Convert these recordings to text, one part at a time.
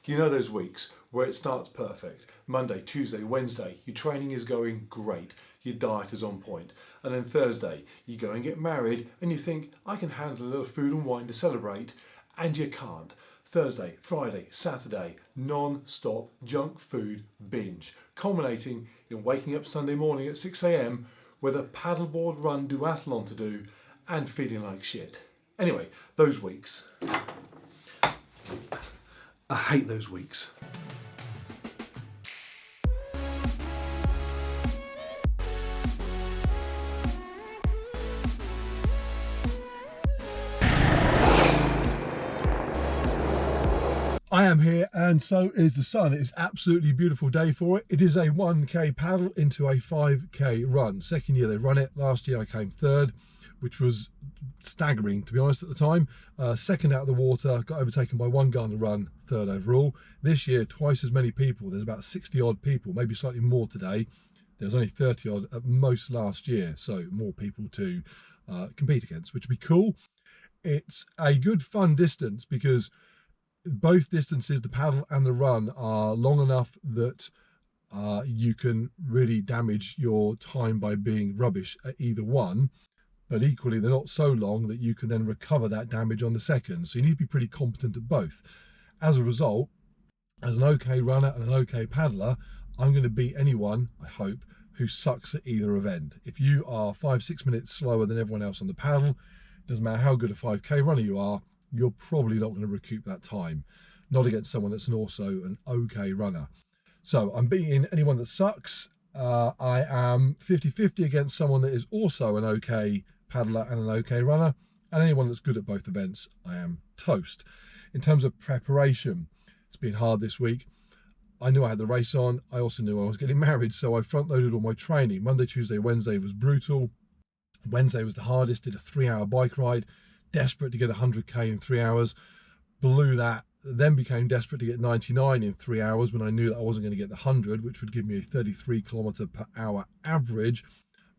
You know those weeks where it starts perfect. Monday, Tuesday, Wednesday, your training is going great. Your diet is on point. And then Thursday, you go and get married and you think, I can handle a little food and wine to celebrate. And you can't. Thursday, Friday, Saturday, non-stop junk food binge, culminating in waking up Sunday morning at 6 a.m. with a paddleboard run duathlon to do and feeling like shit. Anyway, those weeks. I hate those weeks. I am here and so is the sun. It's absolutely beautiful day for it. It is a 1k paddle into a 5k run. Second year they run it. Last year I came third, which was staggering to be honest at the time. Second out of the water, got overtaken by one guy on the run, third overall. This year twice as many people. There's about 60 odd people, maybe slightly more today. There was only 30 odd at most last year, so more people to compete against, which would be cool. It's a good fun distance because both distances, the paddle and the run, are long enough that you can really damage your time by being rubbish at either one, but equally they're not so long that you can then recover that damage on the second. So you need to be pretty competent at both. As a result, as an okay runner and an okay paddler, I'm going to beat anyone, I hope, who sucks at either event. If you are 5-6 minutes slower than everyone else on the paddle, doesn't matter how good a 5k runner you are, you're probably not going to recoup that time. Not against someone that's also an okay runner. So I'm beating anyone that sucks. I am 50-50 against someone that is also an okay paddler and an okay runner. And anyone that's good at both events, I am toast. In terms of preparation, it's been hard this week. I knew I had the race on. I also knew I was getting married, so I front-loaded all my training. Monday, Tuesday, Wednesday was brutal. Wednesday was the hardest, did a 3-hour bike ride. Desperate to get 100k in 3 hours, blew that, then became desperate to get 99 in 3 hours when I knew that I wasn't going to get the 100, which would give me a 33 kilometer per hour average.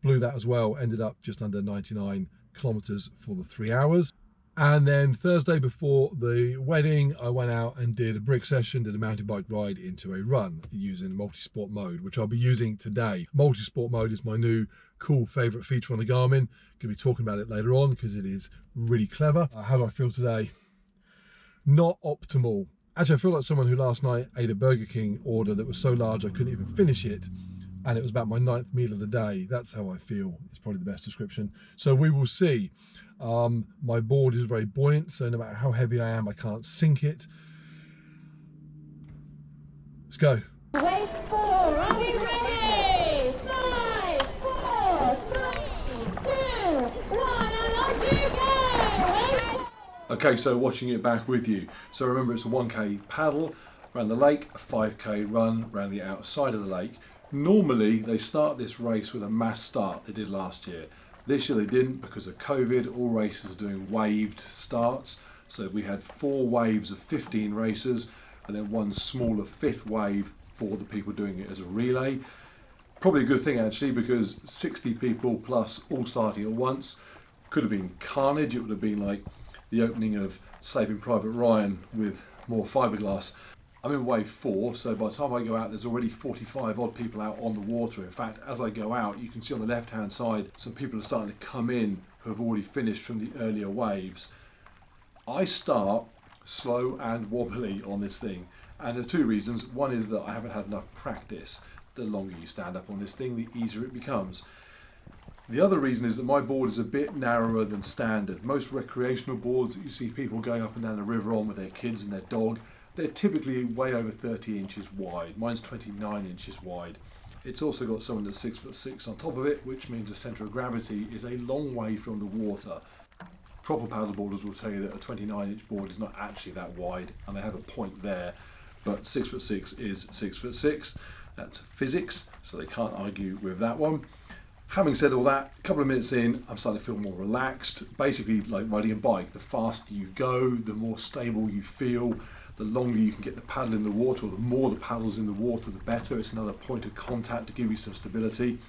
Blew that as well, ended up just under 99 kilometers for the 3 hours. And then Thursday before the wedding, I went out and did a brick session, did a mountain bike ride into a run using multi-sport mode, which I'll be using today. Multi-sport mode is my new cool favorite feature on the Garmin. Going to be talking about it later on because it is really clever. How do I feel today? Not optimal. Actually, I feel like someone who last night ate a Burger King order that was so large I couldn't even finish it, and it was about my 9th meal of the day. That's how I feel. It's probably the best description. So we will see. My board is very buoyant, so no matter how heavy I am, I can't sink it. Let's go. Wait for, are we ready? 5, 4, 3, 2, 1, and off you go! Okay, so watching it back with you. So remember, it's a 1k paddle around the lake, a 5k run around the outside of the lake. Normally they start this race with a mass start. They did last year. This year they didn't because of COVID. All races are doing waved starts. So we had 4 waves of 15 racers and then one smaller 5th wave for the people doing it as a relay. Probably a good thing actually, because 60 people plus all starting at once could have been carnage. It would have been like the opening of Saving Private Ryan with more fiberglass. I'm in wave 4, so by the time I go out, there's already 45 odd people out on the water. In fact, as I go out, you can see on the left-hand side, some people are starting to come in who have already finished from the earlier waves. I start slow and wobbly on this thing, and there are 2 reasons. One is that I haven't had enough practice. The longer you stand up on this thing, the easier it becomes. The other reason is that my board is a bit narrower than standard. Most recreational boards that you see people going up and down the river on with their kids and their dog, they're typically way over 30 inches wide. Mine's 29 inches wide. It's also got someone that's 6'6" on top of it, which means the centre of gravity is a long way from the water. Proper paddleboarders will tell you that a 29-inch board is not actually that wide, and they have a point there, but 6'6" is 6'6". That's physics, so they can't argue with that one. Having said all that, a couple of minutes in, I'm starting to feel more relaxed. Basically, like riding a bike, the faster you go, the more stable you feel. The longer you can get the paddle in the water, or the more the paddle's in the water, the better. It's another point of contact to give you some stability.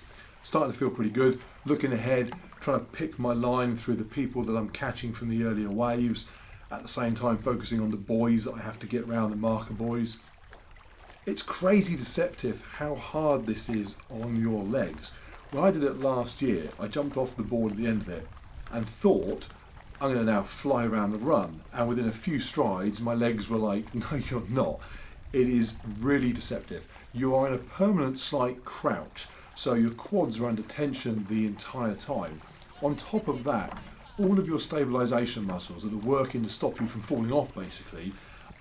Starting to feel pretty good. Looking ahead, trying to pick my line through the people that I'm catching from the earlier waves, at the same time focusing on the buoys that I have to get around, the marker buoys. It's crazy deceptive how hard this is on your legs. When I did it last year, I jumped off the board at the end of it and thought, I'm going to now fly around the run. And within a few strides, my legs were like, no, you're not. It is really deceptive. You are in a permanent slight crouch, so your quads are under tension the entire time. On top of that, all of your stabilisation muscles that are working to stop you from falling off basically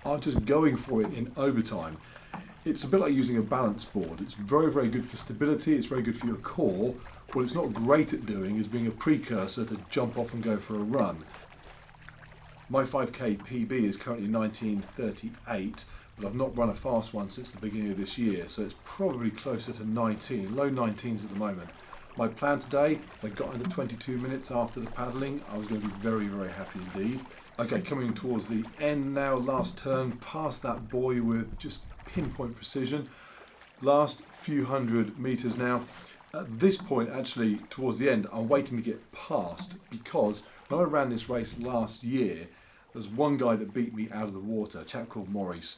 are just going for it in overtime. It's a bit like using a balance board. It's very, very good for stability, it's very good for your core. What it's not great at doing is being a precursor to jump off and go for a run. My 5k PB is currently 19:38, but I've not run a fast one since the beginning of this year, so it's probably closer to 19, low 19s at the moment. My plan today, I got under 22 minutes after the paddling. I was going to be very, very happy indeed. Okay, coming towards the end now, last turn, past that buoy with just pinpoint precision. Last few hundred meters now. At this point, actually, towards the end, I'm waiting to get past, because when I ran this race last year, there was one guy that beat me out of the water, a chap called Maurice,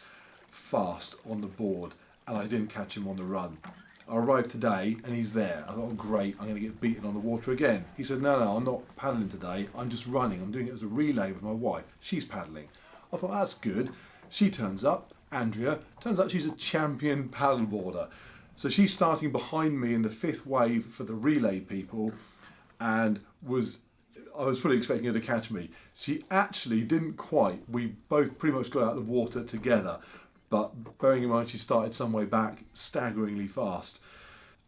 fast on the board, and I didn't catch him on the run. I arrived today and he's there. I thought, oh great, I'm going to get beaten on the water again. He said, no, I'm not paddling today, I'm just running. I'm doing it as a relay with my wife. She's paddling. I thought, that's good. She turns up, Andrea, turns out she's a champion paddleboarder. So she's starting behind me in the fifth wave for the relay people, and I was fully expecting her to catch me. She actually didn't quite. We both pretty much got out of the water together, but bearing in mind she started some way back, staggeringly fast.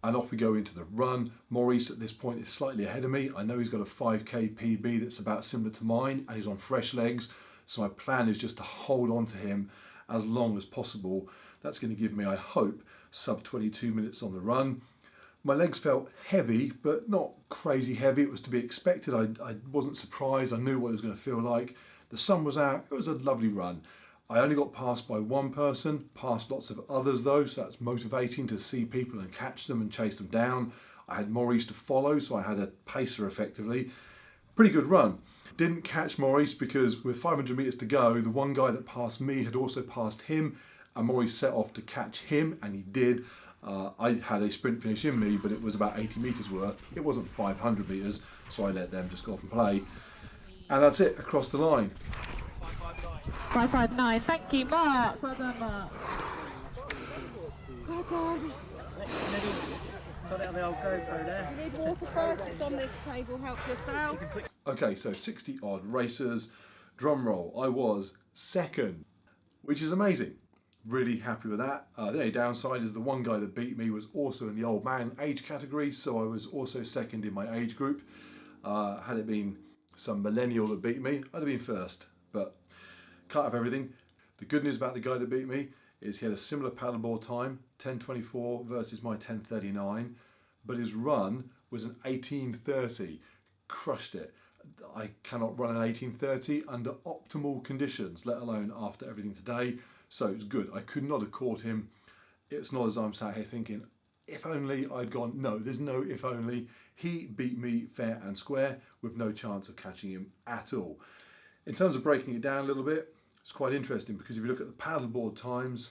And off we go into the run. Maurice at this point is slightly ahead of me. I know he's got a 5k PB that's about similar to mine, and he's on fresh legs, so my plan is just to hold on to him as long as possible. That's going to give me, I hope, sub 22 minutes on the run. My legs felt heavy, but not crazy heavy. It was to be expected. I wasn't surprised. I knew what it was going to feel like. The sun was out. It was a lovely run. I only got passed by one person, passed lots of others though, so that's motivating to see people and catch them and chase them down. I had Maurice to follow, so I had a pacer effectively. Pretty good run. Didn't catch Maurice because with 500 metres to go, the one guy that passed me had also passed him, and Maurice set off to catch him, and he did. I had a sprint finish in me, but it was about 80 metres worth. It wasn't 500 metres, so I let them just go off and play. And that's it, across the line. 559, thank you, Mark. Well done, Mark. Well done. Got it on the old GoPro there. You need water first, it's on this table, help yourself. Okay, so 60 odd racers. Drum roll, I was second, which is amazing. Really happy with that. The only downside is the one guy that beat me was also in the old man age category, so I was also second in my age group. Had it been some millennial that beat me, I'd have been first, but can't have everything. The good news about the guy that beat me is he had a similar paddleboard time, 10:24 versus my 10:39, but his run was an 18:30. Crushed it. I cannot run an 18:30 under optimal conditions, let alone after everything today. So it's good. I could not have caught him. It's not as I'm sat here thinking, if only I'd gone. No, there's no if only. He beat me fair and square with no chance of catching him at all. In terms of breaking it down a little bit, it's quite interesting because if you look at the paddleboard times,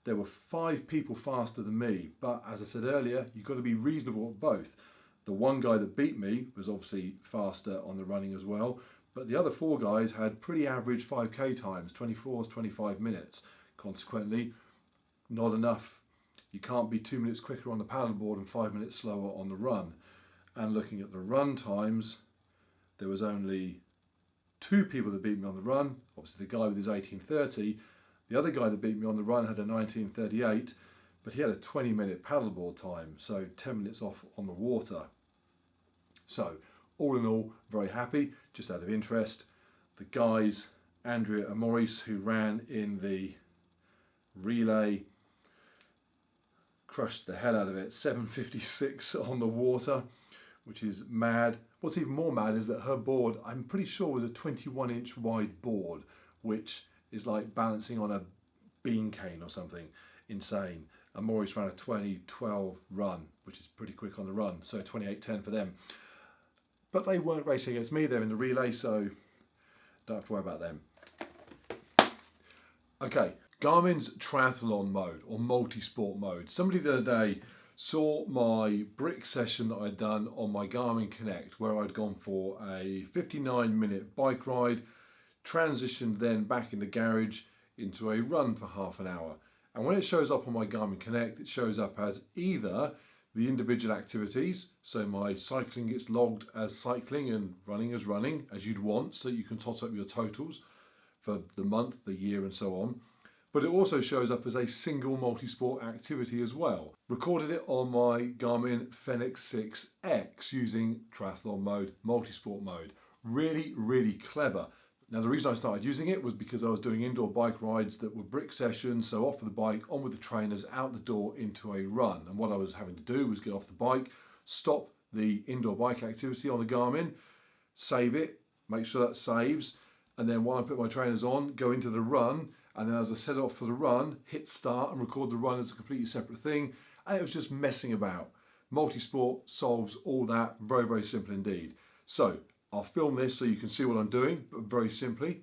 there were 5 people faster than me. But as I said earlier, you've got to be reasonable at both. The one guy that beat me was obviously faster on the running as well, but the other 4 guys had pretty average 5k times, 24s, 25 minutes. Consequently, not enough. You can't be 2 minutes quicker on the paddleboard and 5 minutes slower on the run. And looking at the run times, there was only 2 people that beat me on the run. Obviously the guy with his 18:30. The other guy that beat me on the run had a 19:38, but he had a 20-minute paddleboard time, so 10 minutes off on the water. So all in all, very happy. Just out of interest, the guys, Andrea and Maurice, who ran in the relay, crushed the hell out of it. 7:56 on the water, which is mad. What's even more mad is that her board, I'm pretty sure, was a 21-inch wide board, which is like balancing on a bean cane or something. Insane. And Maurice ran a 20:12 run, which is pretty quick on the run, so 28:10 for them. But they weren't racing against me, they're in the relay, so don't have to worry about them. Okay, Garmin's triathlon mode or multi-sport mode. Somebody the other day saw my brick session that I'd done on my Garmin Connect, where I'd gone for a 59-minute bike ride, transitioned then back in the garage into a run for half an hour. And when it shows up on my Garmin Connect, it shows up as either the individual activities, so my cycling gets logged as cycling and running as running, as you'd want, so you can tot up your totals for the month, the year and so on. But it also shows up as a single multi-sport activity as well. Recorded it on my Garmin Fenix 6X using triathlon mode, multi-sport mode. Really, really clever. Now the reason I started using it was because I was doing indoor bike rides that were brick sessions, so off of the bike, on with the trainers, out the door into a run. And what I was having to do was get off the bike, stop the indoor bike activity on the Garmin, save it, make sure that saves, and then while I put my trainers on, go into the run, and then as I set off for the run, hit start and record the run as a completely separate thing, and it was just messing about. Multisport solves all that, very, very simple indeed. So I'll film this so you can see what I'm doing, but very simply.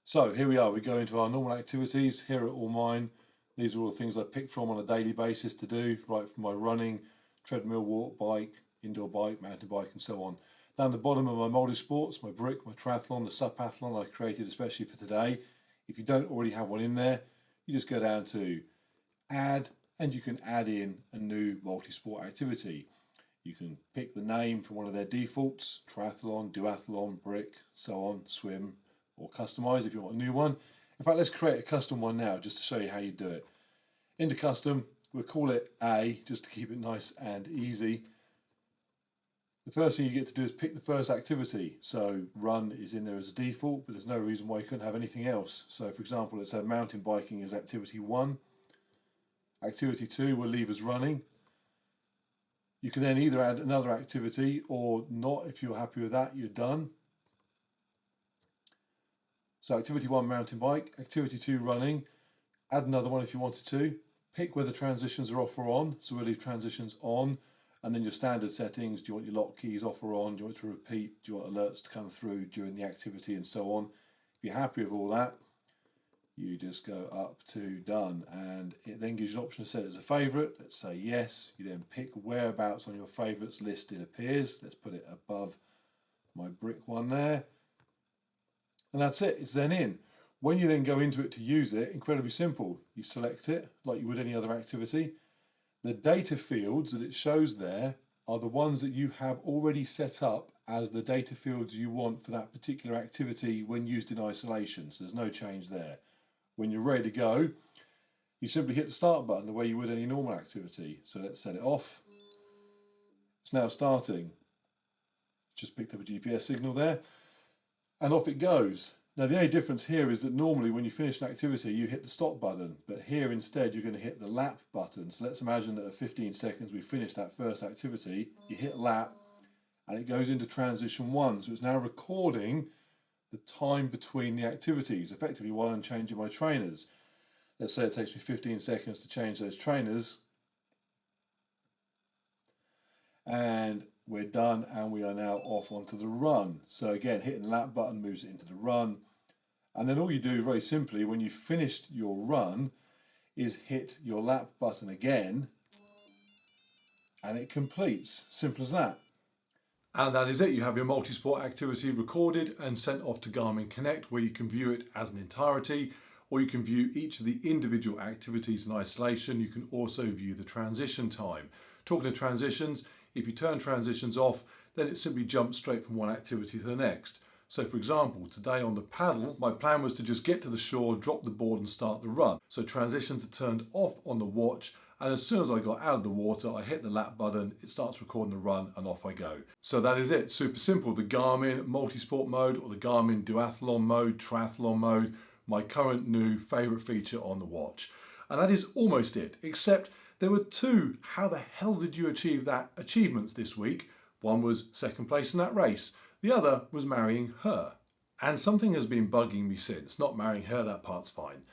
So here we are, we go into our normal activities. Here are all mine. These are all the things I pick from on a daily basis to do, right from my running, treadmill, walk, bike, indoor bike, mountain bike and so on. Down the bottom of my multi-sports, my brick, my triathlon, the SUPATHLON I created especially for today. If you don't already have one in there, you just go down to add, and you can add in a new multi-sport activity. You can pick the name from one of their defaults, triathlon, duathlon, brick, so on, swim, or customize if you want a new one. In fact, let's create a custom one now just to show you how you do it. Into custom, we'll call it A, just to keep it nice and easy. The first thing you get to do is pick the first activity. So run is in there as a default, but there's no reason why you couldn't have anything else. So for example, let's have mountain biking as activity 1. Activity 2 we'll leave as running. You can then either add another activity or not. If you're happy with that, you're done. So activity 1 mountain bike, activity 2 running, add another one if you wanted to. Pick whether transitions are off or on, so we'll leave transitions on. And then your standard settings, do you want your lock keys off or on? Do you want it to repeat? Do you want alerts to come through during the activity and so on? If you're happy with all that, you just go up to done, and it then gives you an option to set it as a favourite. Let's say yes. You then pick whereabouts on your favourites list it appears. Let's put it above my brick one there. And that's it, it's then in. When you then go into it to use it, incredibly simple. You select it like you would any other activity. The data fields that it shows there are the ones that you have already set up as the data fields you want for that particular activity when used in isolation. So there's no change there. When you're ready to go, you simply hit the start button the way you would any normal activity. So let's set it off. It's now starting. Just picked up a GPS signal there, and off it goes. Now the only difference here is that normally when you finish an activity you hit the stop button, but here instead you're going to hit the lap button. So let's imagine that at 15 seconds we finished that first activity, you hit lap and it goes into transition 1. So it's now recording the time between the activities, effectively while I'm changing my trainers. Let's say it takes me 15 seconds to change those trainers. And we're done, and we are now off onto the run. So again, hitting the lap button moves it into the run. And then all you do very simply when you've finished your run is hit your lap button again and it completes. Simple as that. And that is it. You have your multi-sport activity recorded and sent off to Garmin Connect, where you can view it as an entirety, or you can view each of the individual activities in isolation. You can also view the transition time. Talking of transitions, if you turn transitions off, then it simply jumps straight from one activity to the next. So for example, today on the paddle, my plan was to just get to the shore, drop the board and start the run. So transitions are turned off on the watch, and as soon as I got out of the water, I hit the lap button, it starts recording the run, and off I go. So that is it, super simple. The Garmin Multisport mode or the Garmin Duathlon mode, Triathlon mode, my current new favourite feature on the watch. And that is almost it, except there were two how the hell did you achieve that achievements this week. One was second place in that race. The other was marrying her. And something has been bugging me since, not marrying her, that part's fine.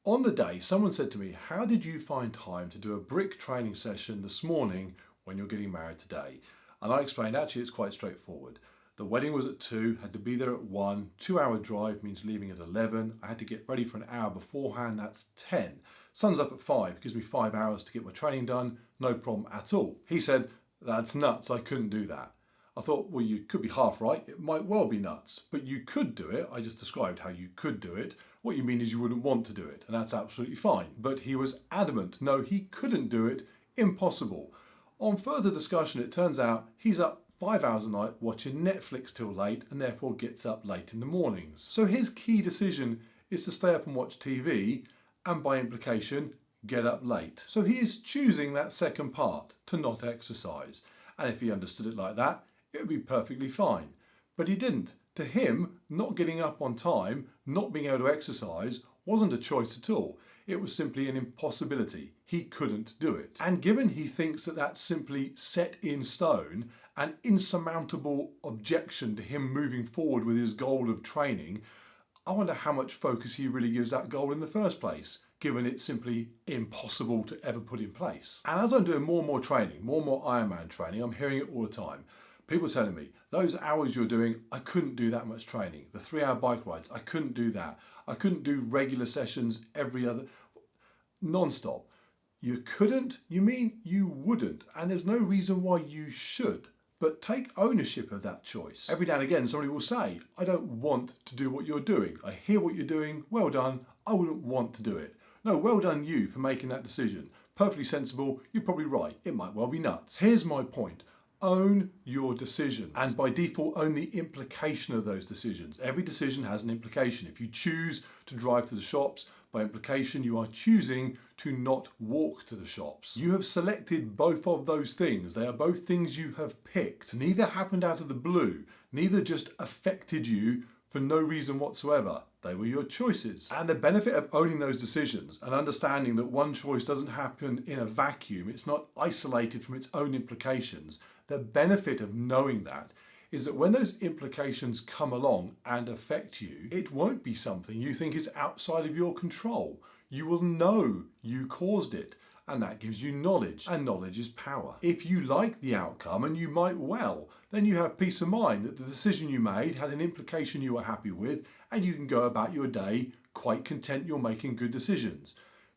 On the day, someone said to me, how did you find time to do a brick training session this morning when you're getting married today? And I explained, actually, it's quite straightforward. The wedding was at 2, had to be there at 1. 2-hour drive means leaving at 11. I had to get ready for an hour beforehand, that's 10. Sun's up at 5, gives me 5 hours to get my training done, no problem at all. He said, that's nuts, I couldn't do that. I thought, well, you could be half right, it might well be nuts, but you could do it. I just described how you could do it. What you mean is you wouldn't want to do it, and that's absolutely fine. But he was adamant, no, he couldn't do it, impossible. On further discussion, it turns out he's up 5 hours a night watching Netflix till late and therefore gets up late in the mornings. So his key decision is to stay up and watch TV and by implication, get up late. So he is choosing that second part, to not exercise. And if he understood it like that, it would be perfectly fine. But he didn't. To him, not getting up on time, not being able to exercise, wasn't a choice at all. It was simply an impossibility. He couldn't do it. And given he thinks that that's simply set in stone, an insurmountable objection to him moving forward with his goal of training, I wonder how much focus he really gives that goal in the first place, given it's simply impossible to ever put in place. And as I'm doing more and more training, more and more Ironman training, I'm hearing it all the time. People telling me, those hours you're doing, I couldn't do that much training. The 3-hour bike rides, I couldn't do that. I couldn't do regular sessions every other, non-stop. You couldn't? You mean you wouldn't? And there's no reason why you should. But take ownership of that choice. Every now and again, somebody will say, I don't want to do what you're doing. I hear what you're doing, well done, I wouldn't want to do it. No, well done you for making that decision. Perfectly sensible, you're probably right, it might well be nuts. Here's my point. Own your decisions, and by default own the implication of those decisions. Every decision has an implication. If you choose to drive to the shops, by implication you are choosing to not walk to the shops. You have selected both of those things. They are both things you have picked. Neither happened out of the blue. Neither just affected you for no reason whatsoever. They were your choices. And the benefit of owning those decisions and understanding that one choice doesn't happen in a vacuum, it's not isolated from its own implications. The benefit of knowing that is that when those implications come along and affect you, it won't be something you think is outside of your control. You will know you caused it, and that gives you knowledge, and knowledge is power. If you like the outcome, and you might well, then you have peace of mind that the decision you made had an implication you were happy with, and you can go about your day quite content you're making good decisions.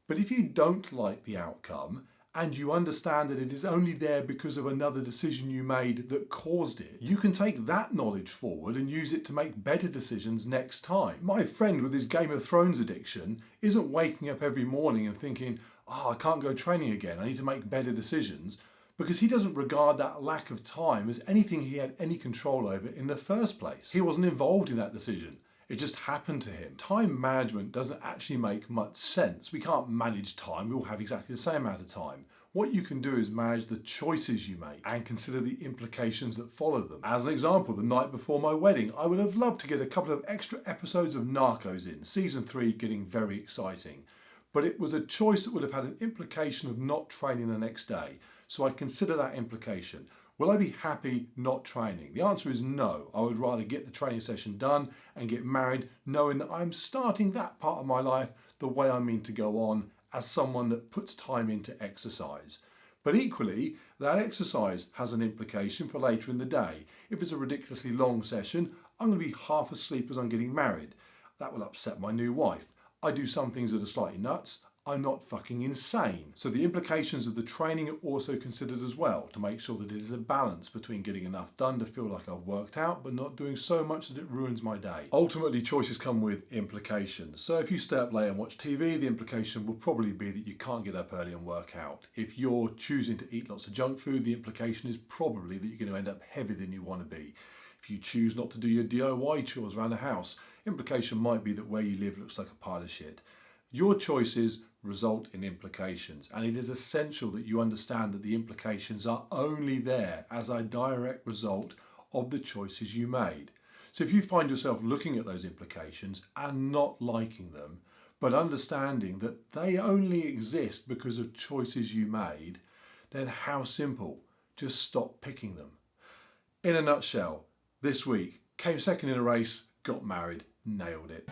But if you don't like the outcome, and you understand that it is only there because of another decision you made that caused it, you can take that knowledge forward and use it to make better decisions next time. My friend with his Game of Thrones addiction isn't waking up every morning and thinking, oh, I can't go training again, I need to make better decisions, because he doesn't regard that lack of time as anything he had any control over in the first place. He wasn't involved in that decision. It just happened to him. Time management doesn't actually make much sense. We can't manage time. We all have exactly the same amount of time. What you can do is manage the choices you make and consider the implications that follow them. As an example, the night before my wedding, I would have loved to get a couple of extra episodes of Narcos in. Season 3 getting very exciting. But it was a choice that would have had an implication of not training the next day. So I consider that implication. Will I be happy not training? The answer is no. I would rather get the training session done and get married knowing that I'm starting that part of my life the way I mean to go on as someone that puts time into exercise. But equally, that exercise has an implication for later in the day. If it's a ridiculously long session, I'm going to be half asleep as I'm getting married. That will upset my new wife. I do some things that are slightly nuts. I'm not fucking insane. So the implications of the training are also considered as well, to make sure that it is a balance between getting enough done to feel like I've worked out, but not doing so much that it ruins my day. Ultimately, choices come with implications. So if you stay up late and watch TV, the implication will probably be that you can't get up early and work out. If you're choosing to eat lots of junk food, the implication is probably that you're going to end up heavier than you want to be. If you choose not to do your DIY chores around the house, implication might be that where you live looks like a pile of shit. Your choices result in implications, and it is essential that you understand that the implications are only there as a direct result of the choices you made. So if you find yourself looking at those implications and not liking them, but understanding that they only exist because of choices you made, then how simple? Just stop picking them. In a nutshell, this week, came second in a race, got married, nailed it.